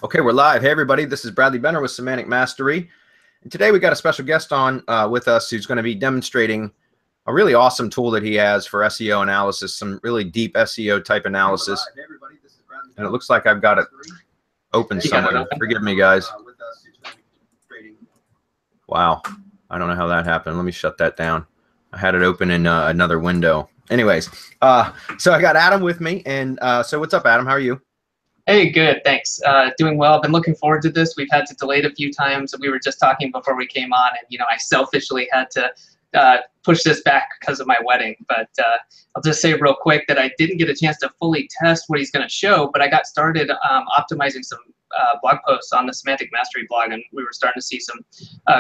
Okay, we're live. Hey, everybody. This is Bradley Benner with Semantic Mastery. And today we got a special guest on with us who's going to be demonstrating a really awesome tool that he has for SEO analysis, some really deep SEO type analysis. And it looks like I've got it open somewhere. Forgive me, guys. Wow. I don't know how that happened. Let me shut that down. I had it open in another window. Anyways, so I got Adam with me. And so what's up, Adam? How are you? Hey, good, thanks. Doing well. I've been looking forward to this. We've had to delay it a few times. We were just talking before we came on, and I selfishly had to push this back because of my wedding. But I'll just say real quick that I didn't get a chance to fully test what he's going to show, but I got started optimizing some blog posts on the Semantic Mastery blog, and we were starting to see some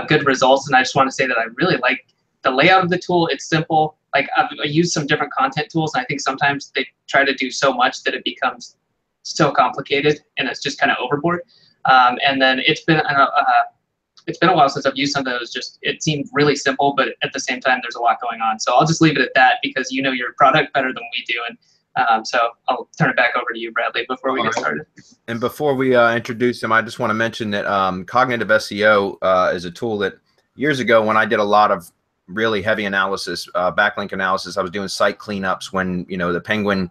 good results. And I just want to say that I really like the layout of the tool. It's simple. Like I use some different content tools, and I think sometimes they try to do so much that it becomes so complicated and it's just kind of overboard. And then it's been a while since I've used some of those. Just it seemed really simple, but at the same time there's a lot going on. So I'll just leave it at that because you know your product better than we do. And so I'll turn it back over to you, Bradley, before we get started. And before we introduce him, I just want to mention that Cognitive SEO is a tool that years ago when I did a lot of really heavy analysis, backlink analysis, I was doing site cleanups when the Penguin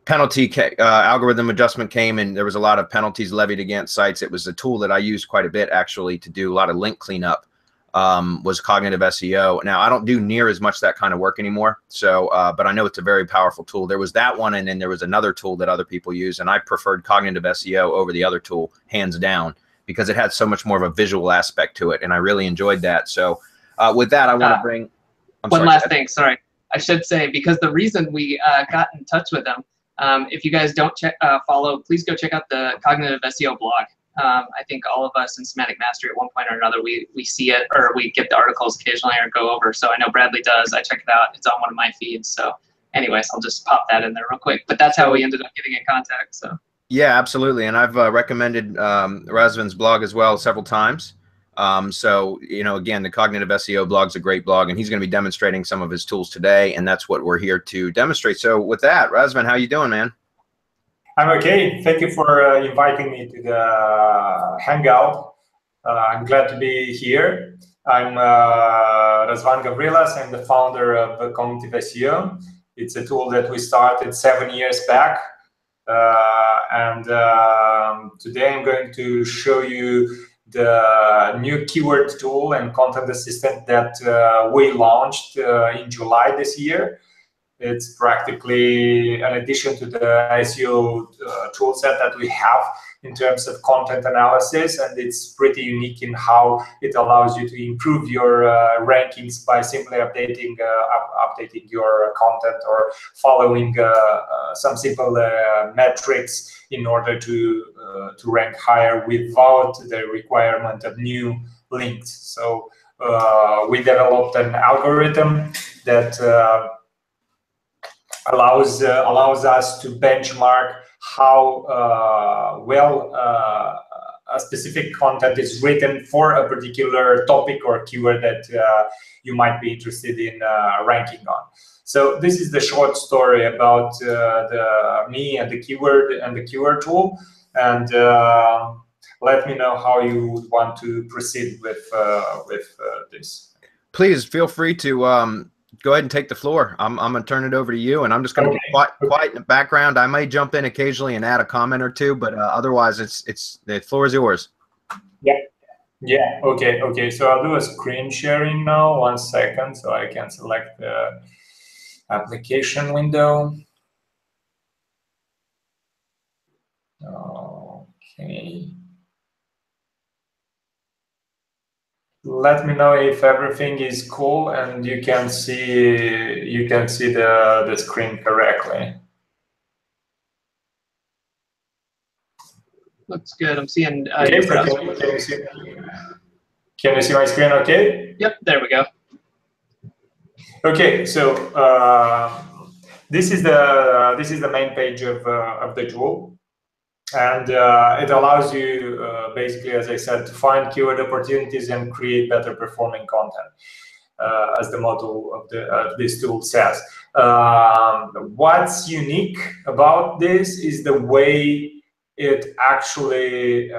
penalty algorithm adjustment came and there was a lot of penalties levied against sites. It was a tool that I used quite a bit actually to do a lot of link cleanup, was Cognitive SEO. Now I don't do near as much that kind of work anymore. So, but I know it's a very powerful tool. There was that one, and then there was another tool that other people use, and I preferred Cognitive SEO over the other tool hands down because it had so much more of a visual aspect to it, and I really enjoyed that. So with that, I want to bring one last thing. Sorry, I should say, because the reason we got in touch with them, if you guys don't follow, please go check out the Cognitive SEO blog. I think all of us in Semantic Mastery at one point or another, we see it or we get the articles occasionally or go over. So I know Bradley does. I check it out. It's on one of my feeds. So anyways, I'll just pop that in there real quick. But that's how we ended up getting in contact. So yeah, absolutely. And I've recommended Razvan's blog as well several times. So, again, the Cognitive SEO blog is a great blog, and he's going to be demonstrating some of his tools today, and that's what we're here to demonstrate. So with that, Razvan, how you doing, man? I'm okay. Thank you for inviting me to the Hangout. I'm glad to be here. I'm Razvan Gavrilas. I'm the founder of Cognitive SEO. It's a tool that we started 7 years back. And today I'm going to show you the new keyword tool and content assistant that we launched in July this year. It's practically an addition to the SEO tool set that we have in terms of content analysis, and it's pretty unique in how it allows you to improve your rankings by simply updating your content or following some simple metrics in order to rank higher without the requirement of new links. So we developed an algorithm that allows us to benchmark how well a specific content is written for a particular topic or keyword that you might be interested in ranking on. So this is the short story about me and the keyword tool, and let me know how you want to proceed with this. Please feel free to go ahead and take the floor. I'm going to turn it over to you, and I'm just going to be quiet in the background. I may jump in occasionally and add a comment or two, but otherwise, the floor is yours. Yeah. Okay. So I'll do a screen sharing now. 1 second, so I can select the application window. Okay. Let me know if everything is cool and you can see the screen correctly. looks good. I'm seeing. Okay, so can you see my screen? Okay. Yep. There we go. Okay, so this is the main page of the tool, and it allows you basically, as I said, to find keyword opportunities and create better performing content, as the motto of this tool says. What's unique about this is the way it actually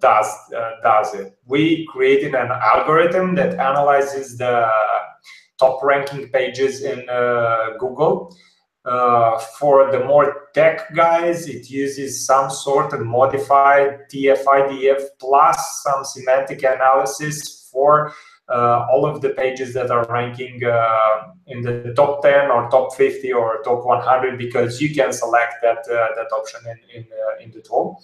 does it. We created an algorithm that analyzes the top ranking pages in Google. For the more tech guys, it uses some sort of modified TF-IDF plus some semantic analysis for all of the pages that are ranking in the top 10 or top 50 or top 100, because you can select that option in the tool.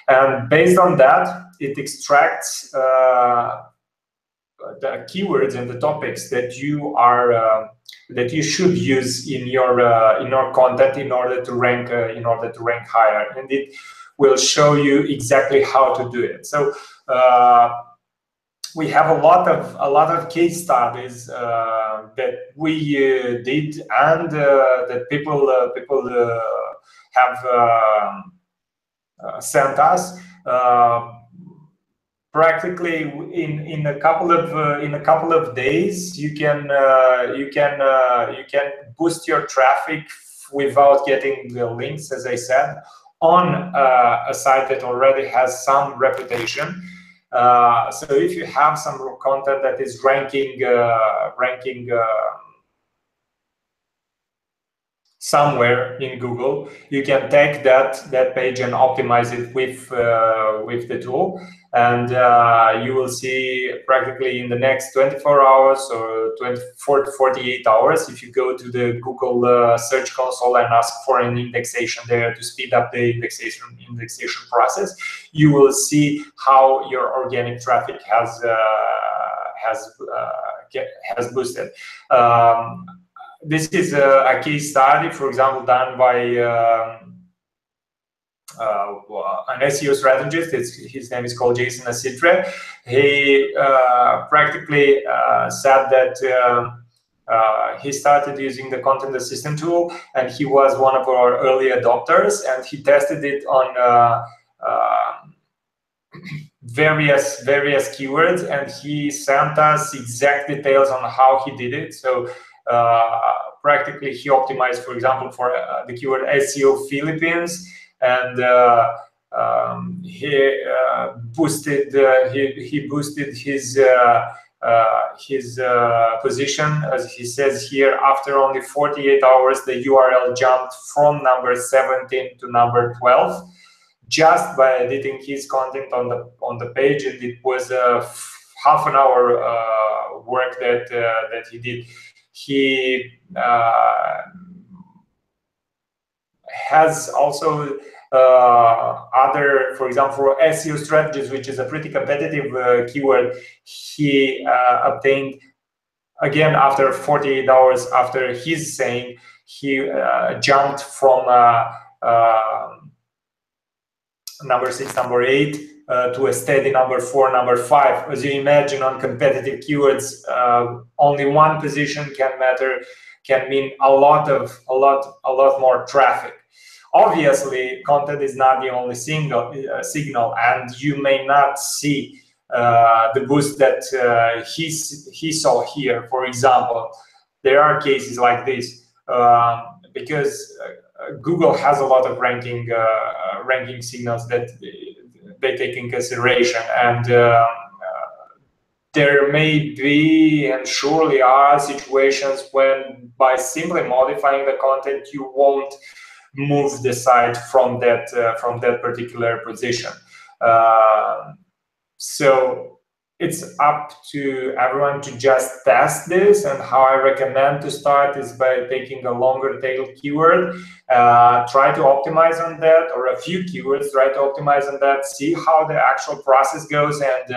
And based on that, it extracts the keywords and the topics that you are that you should use in your content in order to rank higher, and it will show you exactly how to do it. So we have a lot of case studies that we did, and that people have sent us. Practically in a couple of days, you can boost your traffic without getting the links, as I said, on a site that already has some reputation. So if you have some content that is ranking somewhere in Google, you can take that page and optimize it with the tool, and you will see practically in the next 24 hours or 24 to 48 hours, if you go to the Google Search Console and ask for an indexation there to speed up the indexation process, you will see how your organic traffic has boosted. This is a case study, for example, done by an SEO strategist. His name is called Jason Asitre. He practically said that he started using the Content Assistant tool, and he was one of our early adopters, and he tested it on various keywords, and he sent us exact details on how he did it. So practically he optimized, for example, for the keyword SEO Philippines, and he boosted his position, as he says here. After only 48 hours, the URL jumped from number 17 to number 12, just by editing his content on the page, and it was half an hour work that he did. He has also other, for example, for SEO strategies, which is a pretty competitive keyword. He obtained, again, after 48 hours after his saying, he jumped from number 6, number 8 to a steady number 4, number 5. As you imagine, on competitive keywords, only one position can mean a lot more traffic. Obviously, content is not the only signal, and you may not see the boost that he saw here. For example, there are cases like this because Google has a lot of ranking signals that they take in consideration, and there may be, and surely are, situations when by simply modifying the content you won't move the site from that particular position. So it's up to everyone to just test this, and how I recommend to start is by taking a longer tail keyword, try to optimize on that, or a few keywords, try to optimize on that, see how the actual process goes, and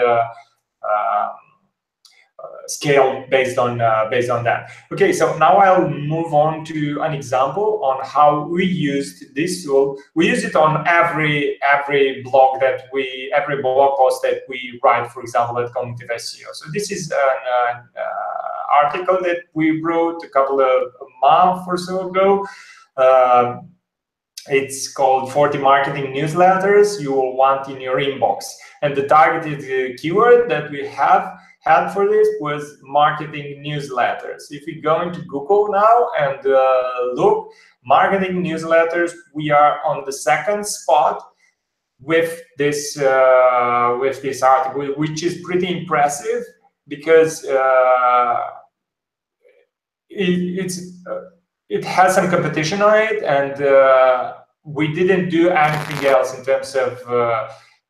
scale based on that. Okay, so now I'll move on to an example on how we used this tool. We use it on every blog post that we write, for example, at Cognitive SEO. So this is an article that we wrote a couple of months or so ago. It's called 40 marketing newsletters you will want in your inbox, and the targeted keyword that we had for this was marketing newsletters. If you go into Google now and look, marketing newsletters, we are on the second spot, with this article, which is pretty impressive because it has some competition on it, and we didn't do anything else in terms of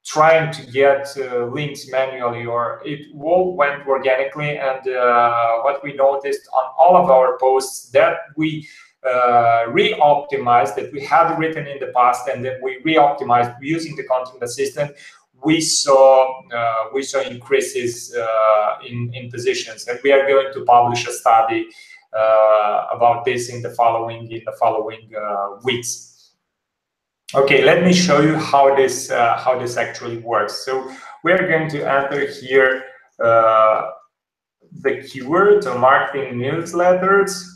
trying to get links manually, or it all went organically. And what we noticed on all of our posts that we re-optimized, that we had written in the past and then we re-optimized using the content assistant, we saw increases in positions, and we are going to publish a study about this in the following weeks. Okay, let me show you how this actually works. So we are going to enter here the keyword, so marketing newsletters.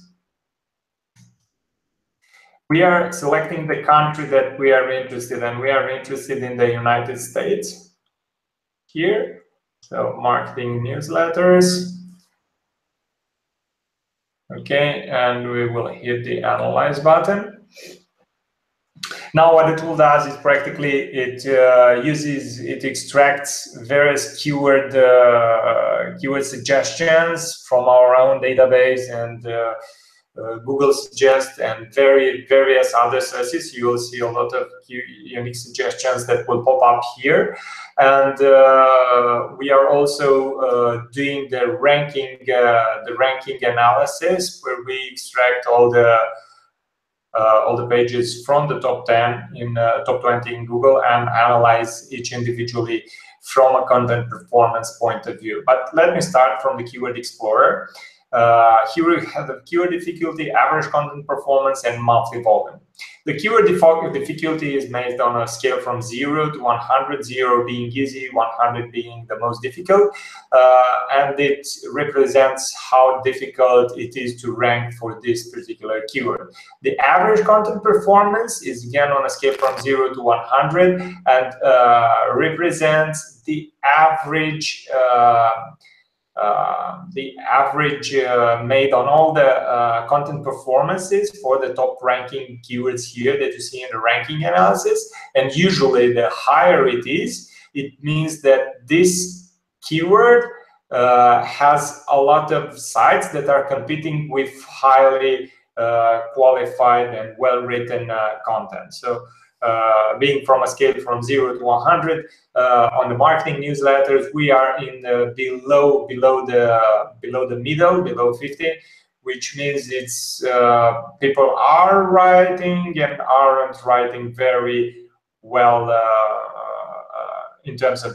We are selecting the country that we are interested in. We are interested in the United States here. So marketing newsletters. Okay, and we will hit the analyze button. Now what the tool does is practically it extracts various keyword suggestions from our own database and Google Suggest and various other sources. You will see a lot of unique suggestions that will pop up here. And we are also doing the ranking analysis, where we extract all the pages from the top 10 in top 20 in Google and analyze each individually from a content performance point of view. But let me start from the Keyword Explorer. Here we have the keyword difficulty, average content performance, and monthly volume. The keyword difficulty is based on a scale from 0 to 100, 0 being easy, 100 being the most difficult, and it represents how difficult it is to rank for this particular keyword. The average content performance is again on a scale from 0 to 100 and represents the average made on all the content performances for the top ranking keywords here that you see in the ranking analysis. And usually the higher it is, it means that this keyword has a lot of sites that are competing with highly qualified and well-written content. So being from a scale from 0 to 100 on the marketing newsletters, we are in below the middle, below 50, which means it's people are writing and aren't writing very well in terms of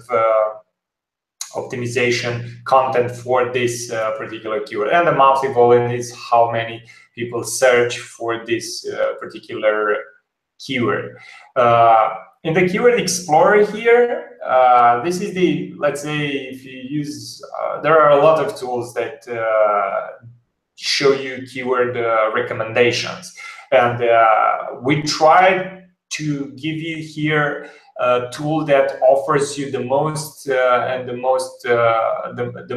optimization content for this particular keyword. And the monthly volume is how many people search for this particular keyword. In the Keyword Explorer here, this is the, let's say, if you use, there are a lot of tools that show you keyword recommendations. And we tried to give you here a tool that offers you the most the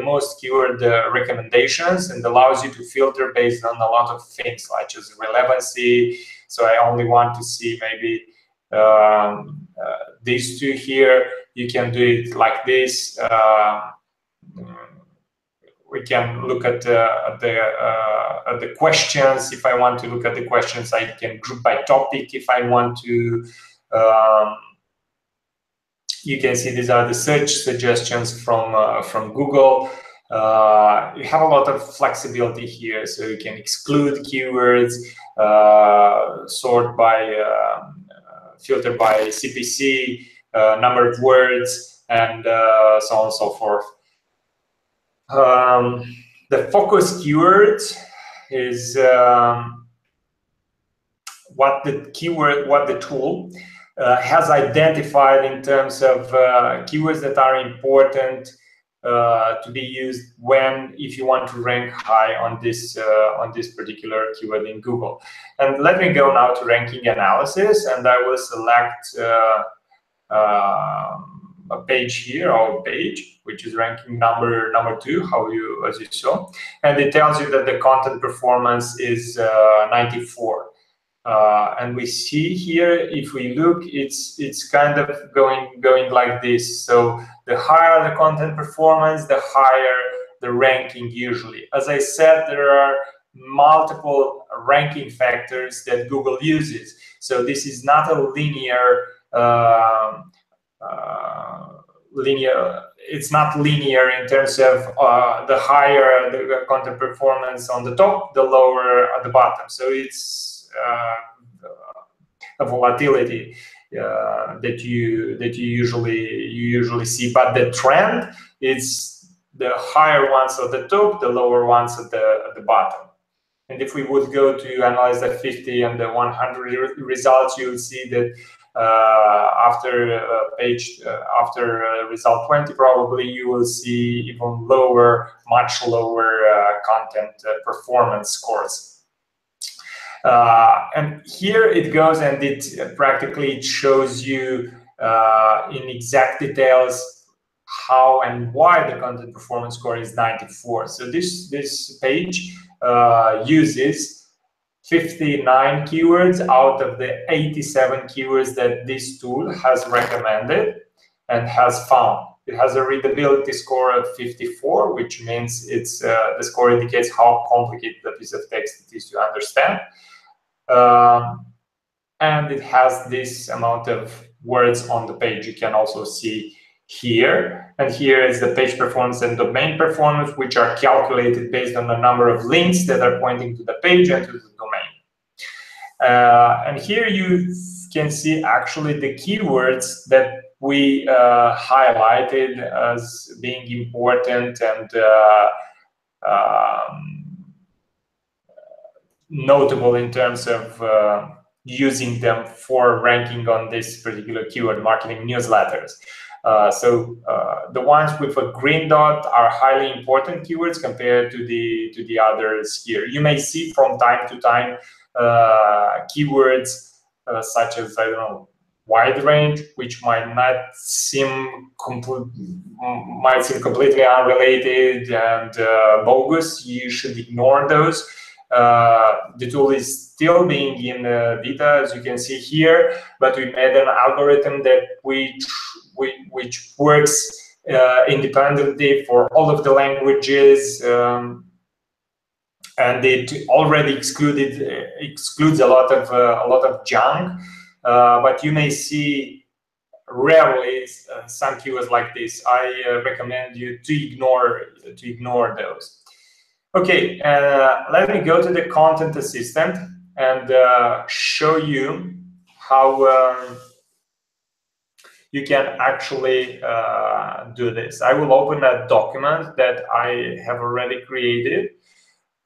most keyword recommendations and allows you to filter based on a lot of things, such as relevancy. So I only want to see maybe these two here. You can do it like this. We can look at the questions. If I want to look at the questions, I can group by topic. If I want to, you can see these are the search suggestions from Google. You have a lot of flexibility here, so you can exclude keywords, sort by, filter by CPC, number of words, and so on and so forth. The focus keywords is what the tool has identified in terms of keywords that are important to be used if you want to rank high on this particular keyword in Google. And let me go now to ranking analysis, and I will select a page here, our page, which is ranking number 2, as you saw, and it tells you that the content performance is 94. And we see here, if we look, it's kind of going like this. So the higher the content performance, the higher the ranking usually. As I said, there are multiple ranking factors that Google uses. So this is not a linear it's not linear in terms of the higher the content performance on the top, the lower at the bottom. So it's a volatility that you usually see, but the trend is the higher ones at the top, the lower ones at the bottom. And if we would go to analyze the 50 and the 100 results, you will see that after result 20, probably you will see even lower, much lower content performance scores. And here it goes, and it practically shows you in exact details how and why the content performance score is 94. So this page uses 59 keywords out of the 87 keywords that this tool has recommended and has found. It has a readability score of 54, which means it's the score indicates how complicated the piece of text it is to understand. And it has this amount of words on the page. You can also see here. And here is the page performance and domain performance, which are calculated based on the number of links that are pointing to the page and to the domain. And here you can see actually the keywords that we highlighted as being important and notable in terms of using them for ranking on this particular keyword, marketing newsletters. So the ones with a green dot are highly important keywords compared to the others here. You may see from time to time keywords such as, I don't know, wide range, which might seem completely unrelated and bogus. You should ignore those. The tool is still being in beta, as you can see here, but we made an algorithm that which works independently for all of the languages, and it already excludes a lot of junk. But you may see rarely some keywords like this. I recommend you to ignore those. Okay, let me go to the Content Assistant and show you how you can actually do this. I will open a document that I have already created,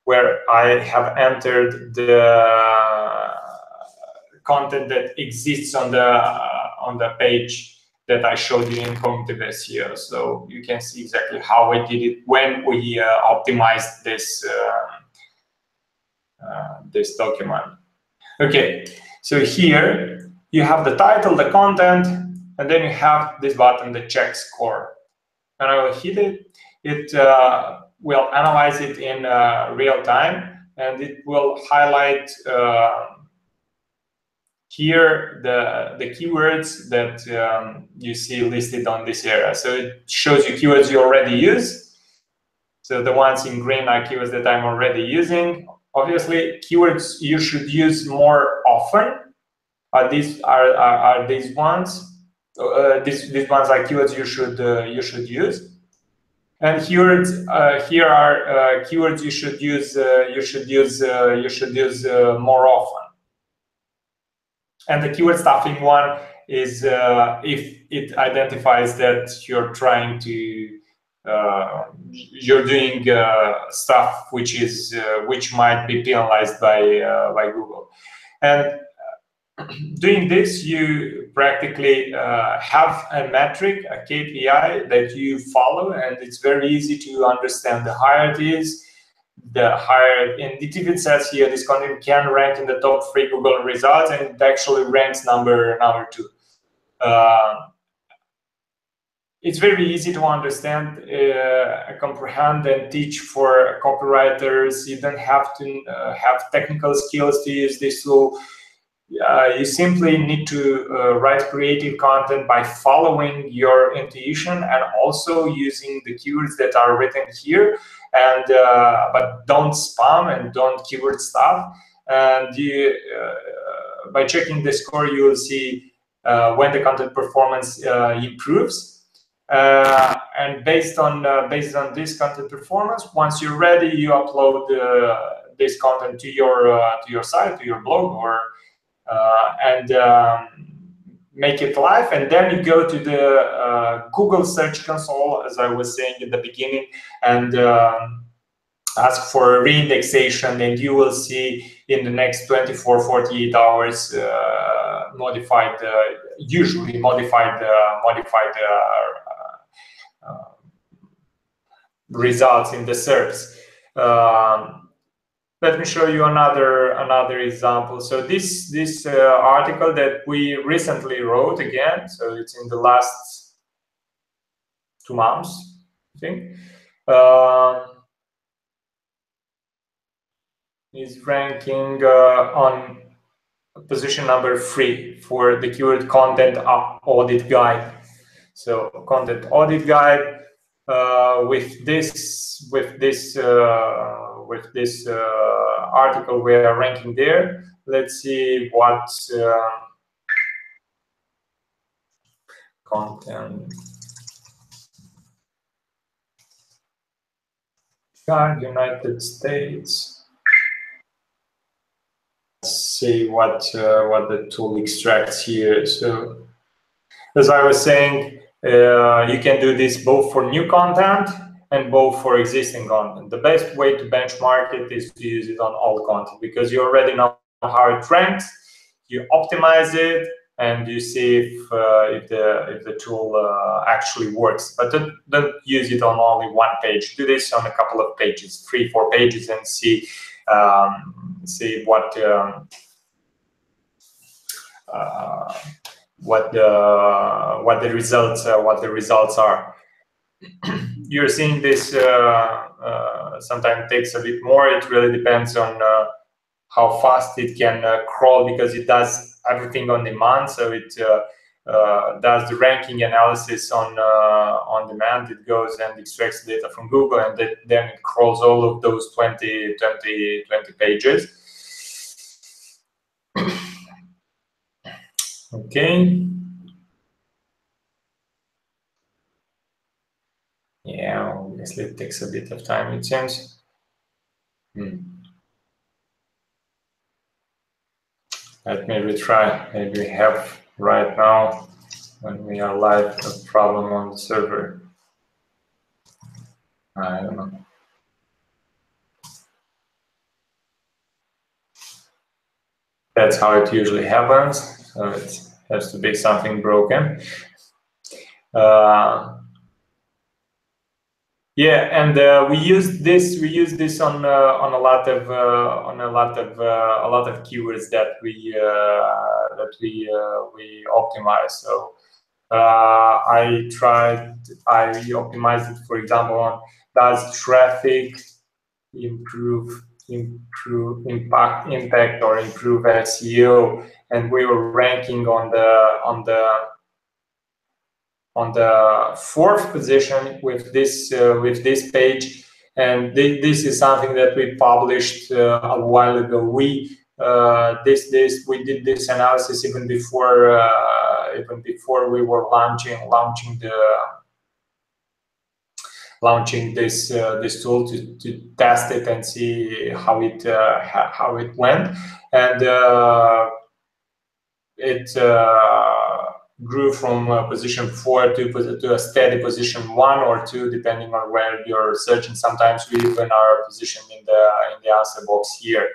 where I have entered the content that exists on the page that I showed you in Cognitive SEO. So you can see exactly how I did it when we optimized this this document. Okay, so here you have the title, the content, and then you have this button, the check score. And I will hit it. It will analyze it in real time, and it will highlight here the keywords that you see listed on this area. So it shows you keywords you already use. So the ones in green are keywords that I'm already using. Obviously, keywords you should use more often. These are these ones. These ones are keywords you should use. And keywords here are keywords you should use more often. And the keyword stuffing one is if it identifies that you're trying to you're doing stuff which might be penalized by Google. And doing this, you practically have a metric, a KPI that you follow, and it's very easy to understand. The higher it is, the higher, and it even says here this content can rank in the top 3 Google results, and it actually ranks number 2. It's very easy to understand, comprehend, and teach for copywriters. You don't have to have technical skills to use this tool. you simply need to write creative content by following your intuition and also using the keywords that are written here, and but don't spam and don't keyword stuff. And by checking the score, you will see when the content performance improves. And based on this content performance, once you're ready, you upload this content to your site, to your blog, or and make it live, and then you go to the Google Search Console, as I was saying in the beginning, and ask for reindexation, and you will see in the next 24-48 hours usually modified results in the SERPs. Let me show you another example. So this article that we recently wrote again, so it's in the last 2 months, I think, is ranking on position number 3 for the keyword content audit guide. So content audit guide with this article we are ranking there. Let's see what content guide United States. Let's see what the tool extracts here. So as I was saying, you can do this both for new content and both for existing content. The best way to benchmark it is to use it on all content, because you already know how it ranks, you optimize it, and you see if the tool actually works. But don't use it on only one page. Do this on a couple of pages, 3-4 pages, and see what the results are. You're seeing this sometimes takes a bit more. It really depends on how fast it can crawl, because it does everything on demand. So it does the ranking analysis on demand. It goes and extracts data from Google, and then it crawls all of those 20 pages. Okay. Yeah, obviously it takes a bit of time, it seems. Let me retry. Maybe we have right now, when we are live, a problem on the server. I don't know. That's how it usually happens. So it has to be something broken. Yeah, and we use this on a lot of keywords that we optimize. So I optimized it, for example, on does traffic improve impact or improve SEO, and we were ranking on the 4th position with this page, and this is something that we published a while ago. We did this analysis even before we were launching this tool to test it and see how it went, and it grew from position 4 to a steady position 1 or 2, depending on where you're searching. Sometimes we even are positioned in the answer box here.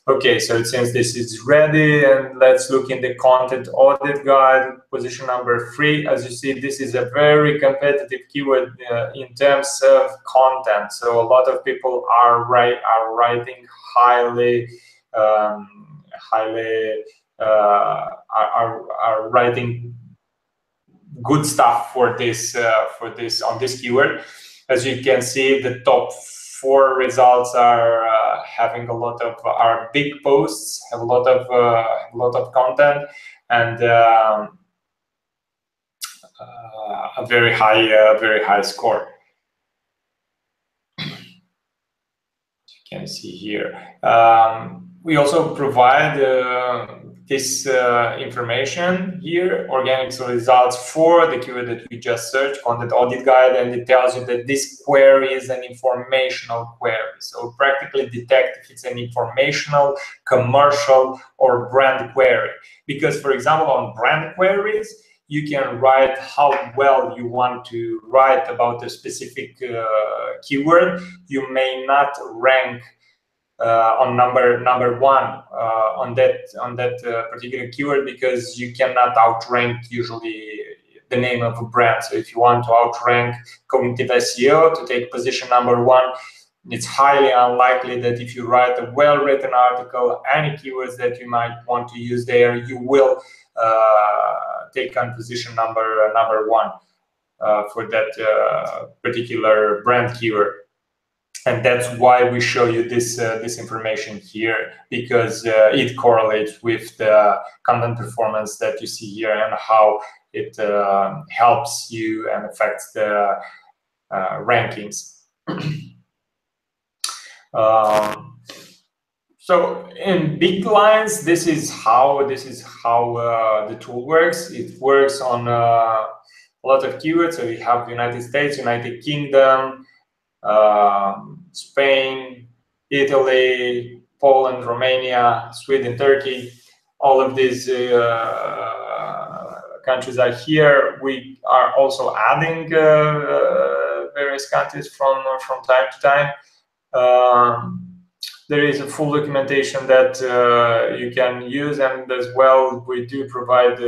Okay, so it seems this is ready, and let's look in the content audit guide, position number 3. As you see, this is a very competitive keyword in terms of content. So a lot of people are writing are writing good stuff for this on this keyword. As you can see, the top 4 results are having a lot of are big posts, have a lot of content, and a very high score. You can see here. We also provide this information here, organic results for the keyword that we just searched, content audit guide, and it tells you that this query is an informational query. So practically detect if it's an informational, commercial, or brand query. Because, for example, on brand queries, you can write how well you want to write about a specific keyword. You may not rank on number 1 on that particular keyword, because you cannot outrank usually the name of a brand. So if you want to outrank Cognitive SEO to take position number 1, it's highly unlikely that if you write a well-written article, any keywords that you might want to use there, you will take on position number 1 for that particular brand keyword. And that's why we show you this information here, because it correlates with the content performance that you see here and how it helps you and affects the rankings. So in big lines, this is how the tool works. It works on a lot of keywords. So we have United States, United Kingdom, Spain, Italy, Poland, Romania, Sweden, Turkey. All of these countries are here. We are also adding various countries from time to time. There is a full documentation that you can use, and as well we do provide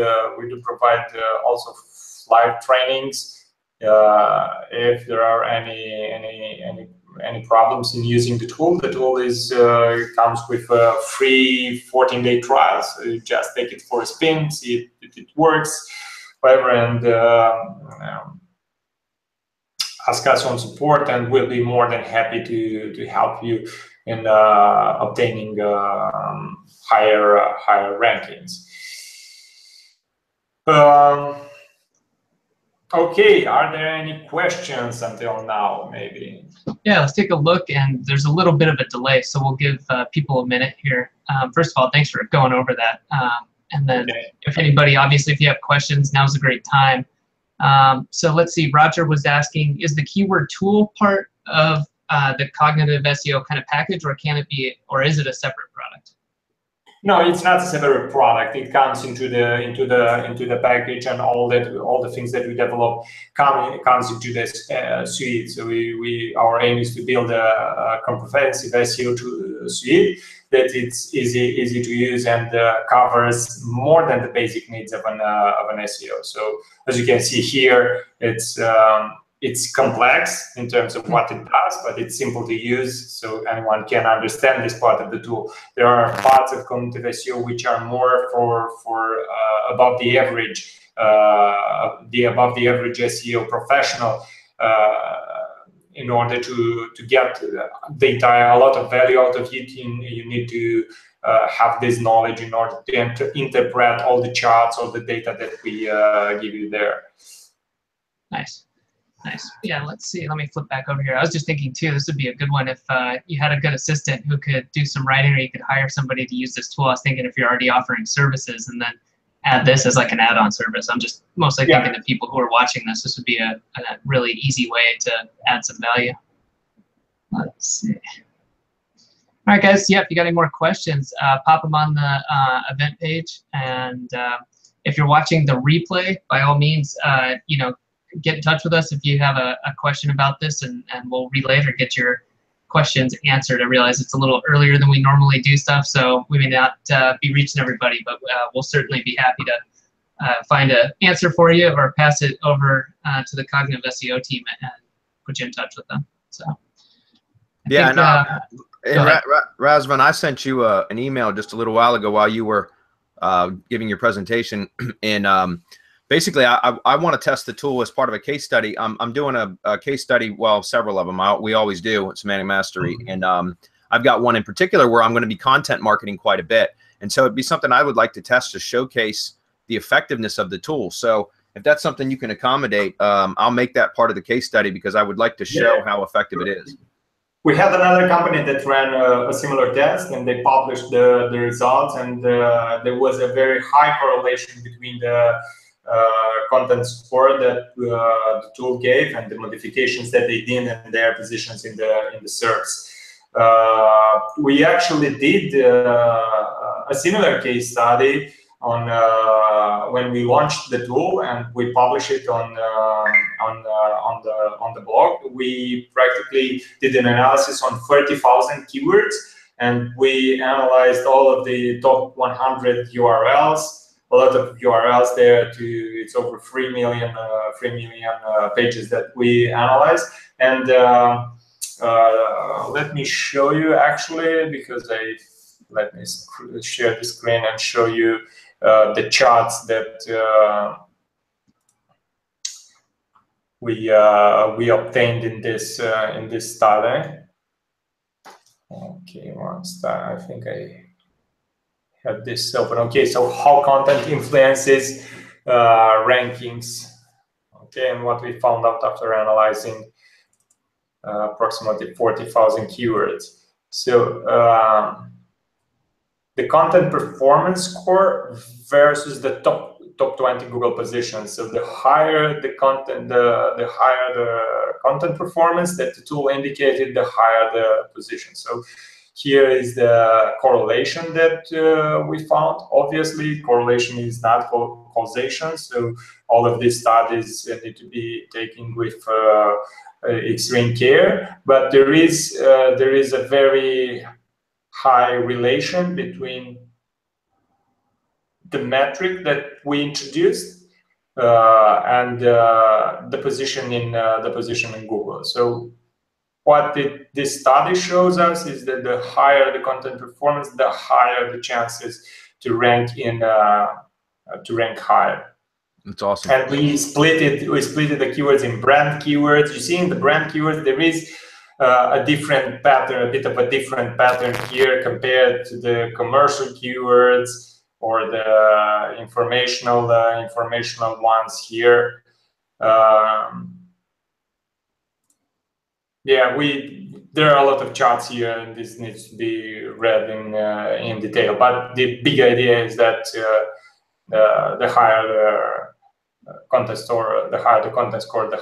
also live trainings. If there are any problems in using the tool is comes with a free 14-day trial. So you just take it for a spin, see if it works, whatever, and ask us on support, and we'll be more than happy to help you in obtaining higher rankings. Okay, are there any questions until now, maybe? Yeah, let's take a look, and there's a little bit of a delay, so we'll give people a minute here. First of all, thanks for going over that. And then if anybody, obviously, if you have questions, now's a great time. So let's see, Roger was asking, is the keyword tool part of the Cognitive SEO kind of package, or can it be, or is it a separate product? No, it's not a separate product. It comes into the package, and all the things that we develop comes into this suite. So our aim is to build a comprehensive SEO suite that it's easy to use and covers more than the basic needs of an SEO. So as you can see here, it's complex in terms of what it does, but it's simple to use, so anyone can understand this part of the tool. There are parts of Cognitive SEO which are more for above the average, SEO professional. In order to get a lot of value out of it, you need to have this knowledge in order to interpret all the charts, all the data that we give you there. Nice. Nice. Yeah, let's see. Let me flip back over here. I was just thinking, too, this would be a good one if you had a good assistant who could do some writing, or you could hire somebody to use this tool. I was thinking if you're already offering services and then add this as like an add-on service. I'm just mostly thinking to people who are watching this, this would be a really easy way to add some value. Let's see. All right, guys. Yeah, if you got any more questions, pop them on the event page. And if you're watching the replay, by all means, get in touch with us if you have a question about this, and we'll relay it or get your questions answered. I realize it's a little earlier than we normally do stuff, so we may not be reaching everybody, but we'll certainly be happy to find an answer for you or pass it over to the Cognitive SEO team and put you in touch with them. So, Razvan, I sent you an email just a little while ago while you were giving your presentation, and basically, I want to test the tool as part of a case study. I'm doing a case study, well, several of them. We always do at Semantic Mastery, and I've got one in particular where I'm going to be content marketing quite a bit, and so it'd be something I would like to test to showcase the effectiveness of the tool. So if that's something you can accommodate, I'll make that part of the case study because I would like to show how effective it is. We had another company that ran a similar test, and they published the results, and there was a very high correlation between the content score that the tool gave and the modifications that they did and their positions in the SERPs. We actually did a similar case study on when we launched the tool, and we published it on the blog. We practically did an analysis on 30,000 keywords, and we analyzed all of the top 100 URLs. A lot of URLs there. It's over 3 million pages that we analyzed, and let me show you actually, because let me share the screen and show you the charts that we obtained in this study. Okay, one start. I think I have this open. Okay, so how content influences rankings. Okay, and what we found out after analyzing approximately 40,000 keywords. So the content performance score versus the top 20 Google positions. So the higher the content, the higher the content performance that the tool indicated, the higher the position. So here is the correlation that we found. Obviously, correlation is not causation. So all of these studies need to be taken with extreme care. But there is a very high relation between the metric that we introduced and the position in Google. So what this study shows us is that the higher the content performance, the higher the chances to rank higher. That's awesome. And we split the keywords in brand keywords. You see, in the brand keywords there is a different pattern, a bit of a different pattern here compared to the commercial keywords or the informational ones here. Yeah, there are a lot of charts here, and this needs to be read in detail. But the big idea is that the higher the content score, the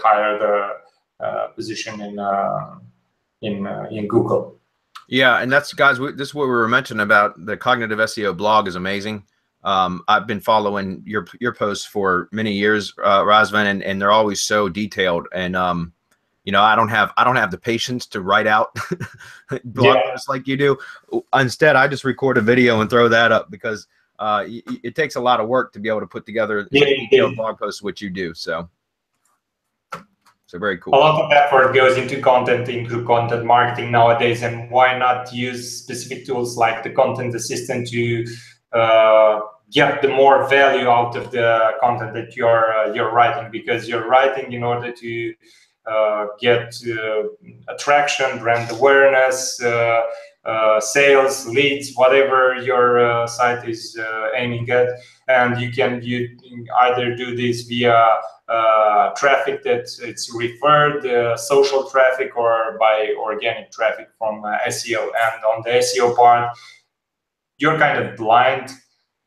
higher the position in Google. Yeah, and that's, guys, this is what we were mentioning about the Cognitive SEO blog is amazing. I've been following your posts for many years, Razvan, and they're always so detailed. And you know, I don't have the patience to write out blog posts like you do. Instead, I just record a video and throw that up because it takes a lot of work to be able to put together detailed blog posts, which you do. So very cool. A lot of effort goes into content marketing nowadays, and why not use specific tools like the Content Assistant to get the more value out of the content that you're writing, because you're writing in order to get attraction, brand awareness, sales, leads, whatever your site is aiming at. And you can either do this via traffic that it's referred, social traffic, or by organic traffic from SEO. And on the SEO part, you're kind of blind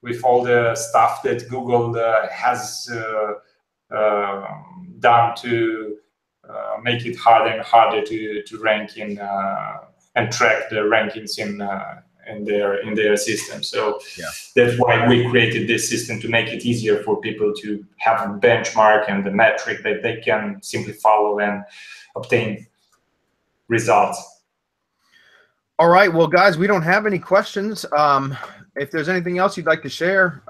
with all the stuff that Google has done to make it harder and harder to rank in and track the rankings in their system. So that's why we created this system, to make it easier for people to have a benchmark and the metric that they can simply follow and obtain results. All right, well, guys, we don't have any questions. If there's anything else you'd like to share,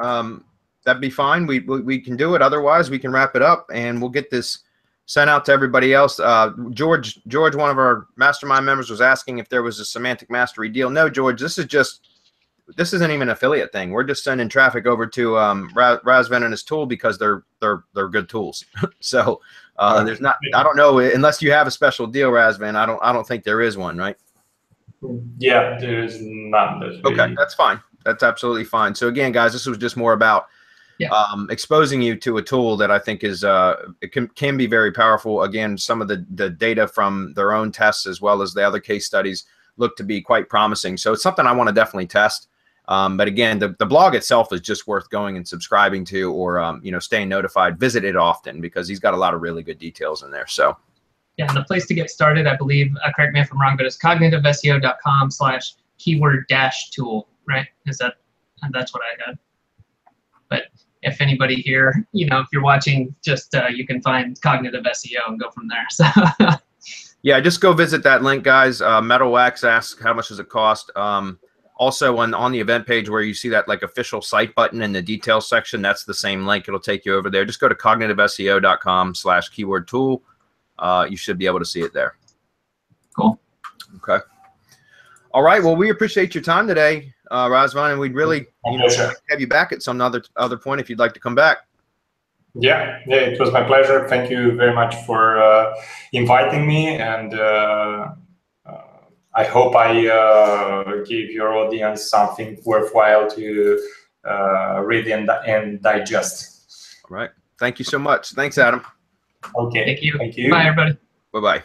that'd be fine. We can do it. Otherwise, we can wrap it up, and we'll get this sent out to everybody else. George, one of our mastermind members, was asking if there was a Semantic Mastery deal. No, George, this is just this isn't even an affiliate thing. We're just sending traffic over to Razvan and his tool because they're good tools. So there's not, I don't know, unless you have a special deal, Razvan. I don't think there is one, right? Yeah, there is none. Okay, that's fine. That's absolutely fine. So again, guys, this was just more about exposing you to a tool that I think is it can be very powerful. Again, some of the data from their own tests as well as the other case studies look to be quite promising. So it's something I want to definitely test. But again, the blog itself is just worth going and subscribing to, or you know, staying notified. Visit it often because he's got a lot of really good details in there. So yeah, and the place to get started, I believe, correct me if I'm wrong, but it's cognitiveseo.com/keyword-tool, right? That's what I had. But if anybody here, you know, if you're watching, just you can find Cognitive SEO and go from there. So yeah, just go visit that link, guys. Metal Wax asks how much does it cost. Also on the event page where you see that like official site button in the details section, that's the same link. It'll take you over there. Just go to cognitiveseo.com/keyword-tool. You should be able to see it there. Cool. Okay. All right. Well, we appreciate your time today, Razvan, and we'd really have you back at some other point if you'd like to come back. Yeah, it was my pleasure. Thank you very much for inviting me, and I hope I gave your audience something worthwhile to read and digest. All right. Thank you so much. Thanks, Adam. Okay. Thank you. Thank you. Bye, everybody. Bye-bye.